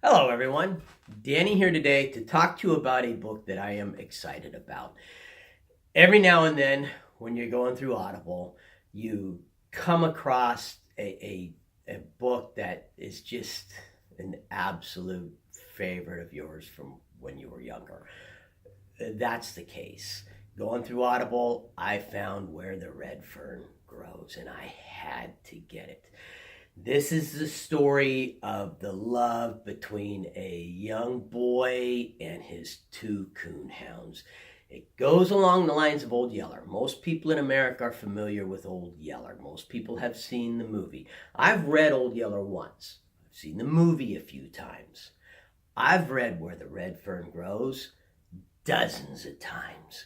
Hello, everyone. Danny here today to talk to you about a book that I am excited about. Every now and then, when you're going through Audible, you come across a book that is just an absolute favorite of yours from when you were younger. That's the case. Going through Audible, I found Where the Red Fern Grows, and I had to get it. This is the story of the love between a young boy and his two coonhounds. It goes along the lines of Old Yeller. Most people in America are familiar with Old Yeller. Most people have seen the movie. I've read Old Yeller once. I've seen the movie a few times. I've read Where the Red Fern Grows dozens of times.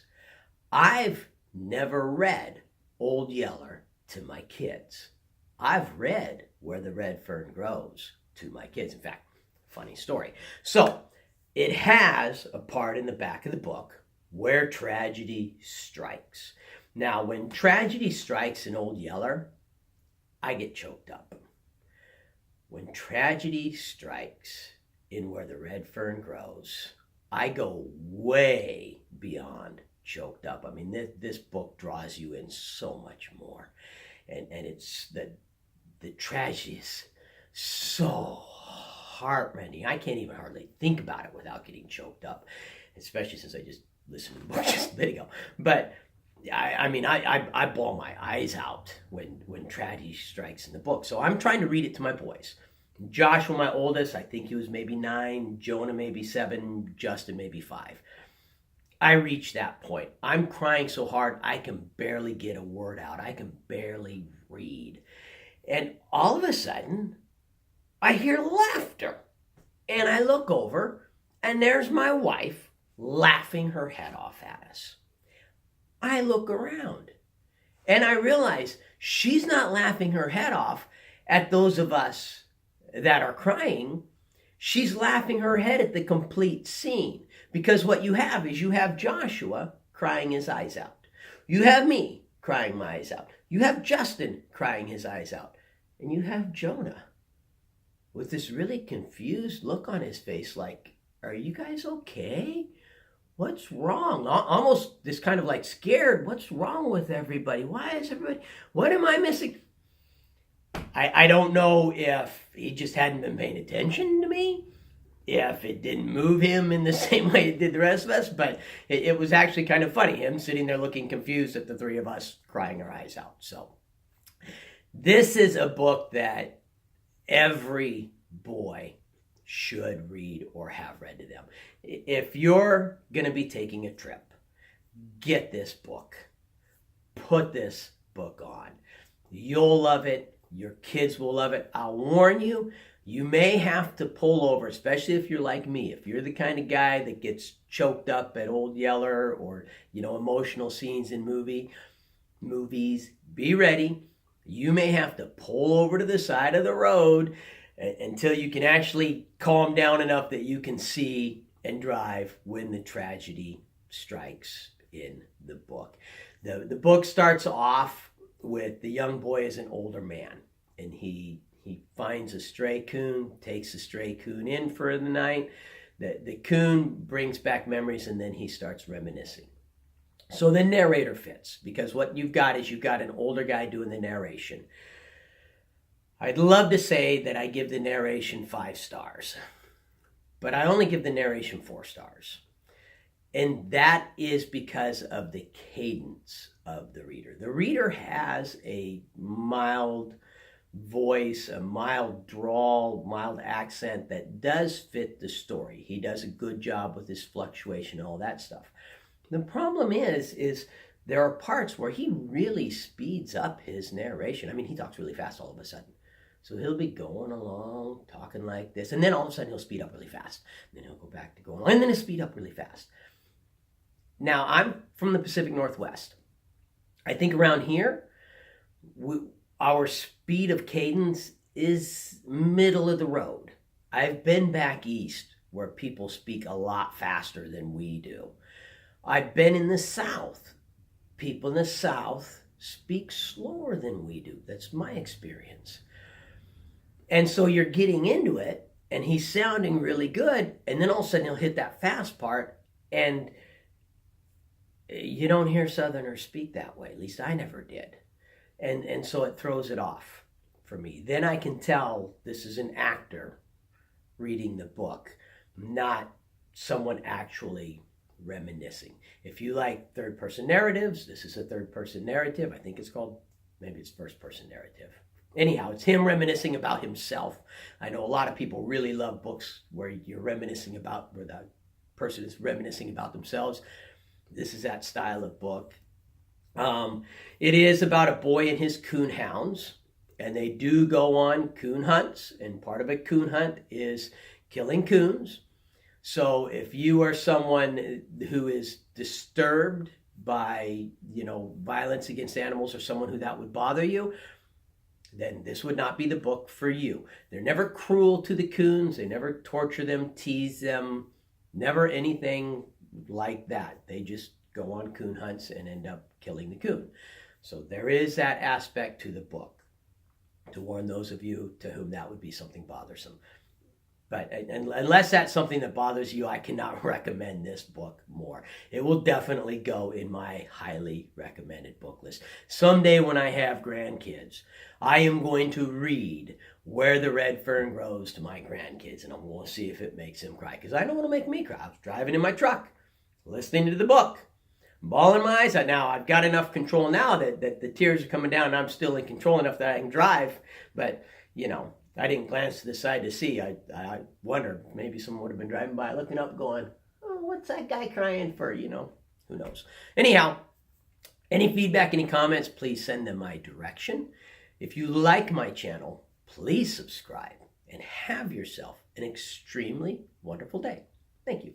I've never read Old Yeller to my kids. I've read Where the Red Fern Grows to my kids. In fact, funny story. So it has a part in the back of the book where tragedy strikes. Now, when tragedy strikes in Old Yeller, I get choked up. When tragedy strikes in Where the Red Fern Grows, I go way beyond choked up. I mean, this book draws you in so much more. And it's the tragedy is so heartrending. I can't even hardly think about it without getting choked up, especially since I just listened to the book just a bit ago. But I bawl my eyes out when tragedy strikes in the book. So I'm trying to read it to my boys. Joshua, my oldest, I think he was maybe 9, Jonah maybe 7, Justin maybe 5. I reached that point. I'm crying so hard I can barely get a word out. I can barely read. And all of a sudden, I hear laughter. And I look over, and there's my wife laughing her head off at us. I look around, and I realize she's not laughing her head off at those of us that are crying. She's laughing her head at the complete scene. Because what you have is you have Joshua crying his eyes out. You have me crying my eyes out. You have Justin crying his eyes out. And you have Jonah with this really confused look on his face like, are you guys okay? What's wrong? Almost this kind of like scared. What's wrong with everybody? Why is everybody, what am I missing? I don't know if he just hadn't been paying attention to me, if it didn't move him in the same way it did the rest of us, but it was actually kind of funny, him sitting there looking confused at the three of us crying our eyes out. So this is a book that every boy should read or have read to them. If you're going to be taking a trip, get this book. Put this book on. You'll love it. Your kids will love it. I'll warn you, you may have to pull over, especially if you're like me. If you're the kind of guy that gets choked up at Old Yeller or, emotional scenes in movies, be ready. You may have to pull over to the side of the road until you can actually calm down enough that you can see and drive when the tragedy strikes in the book. The book starts off with the young boy as an older man, and he finds a stray coon, takes the stray coon in for the night. The coon brings back memories, and then he starts reminiscing. So the narrator fits, because what you've got is you've got an older guy doing the narration. I'd love to say that I give the narration 5 stars, but I only give the narration 4 stars. And that is because of the cadence of the reader. The reader has a mild voice, a mild drawl, mild accent that does fit the story. He does a good job with his fluctuation and all that stuff. The problem is there are parts where he really speeds up his narration. I mean, he talks really fast all of a sudden. So he'll be going along, talking like this, and then all of a sudden he'll speed up really fast. And then he'll go back to going along, and then he'll speed up really fast. Now, I'm from the Pacific Northwest. I think around here, our speed of cadence is middle of the road. I've been back east where people speak a lot faster than we do. I've been in the South. People in the South speak slower than we do. That's my experience. And so you're getting into it, and he's sounding really good, and then all of a sudden he'll hit that fast part, and you don't hear Southerners speak that way. At least I never did. And so it throws it off for me. Then I can tell this is an actor reading the book, not someone actually reminiscing. If you like third-person narratives, this is a third-person narrative. I think it's called, maybe it's first-person narrative. Anyhow, it's him reminiscing about himself. I know a lot of people really love books where you're reminiscing about, where the person is reminiscing about themselves. This is that style of book. It is about a boy and his coon hounds, and they do go on coon hunts, and part of a coon hunt is killing coons. So if you are someone who is disturbed by, violence against animals, or someone who that would bother you, then this would not be the book for you. They're never cruel to the coons. They never torture them, tease them, never anything like that. They just go on coon hunts and end up killing the coon. So there is that aspect to the book, to warn those of you to whom that would be something bothersome. But unless that's something that bothers you, I cannot recommend this book more. It will definitely go in my highly recommended book list. Someday when I have grandkids, I am going to read Where the Red Fern Grows to my grandkids, and I'm going to see if it makes them cry, because I don't want to make me cry. I was driving in my truck, listening to the book, bawling my eyes out. Now, I've got enough control now that the tears are coming down, and I'm still in control enough that I can drive, but, I didn't glance to the side to see. I wondered, maybe someone would have been driving by looking up going, oh, what's that guy crying for? Who knows? Anyhow, any feedback, any comments, please send them my direction. If you like my channel, please subscribe and have yourself an extremely wonderful day. Thank you.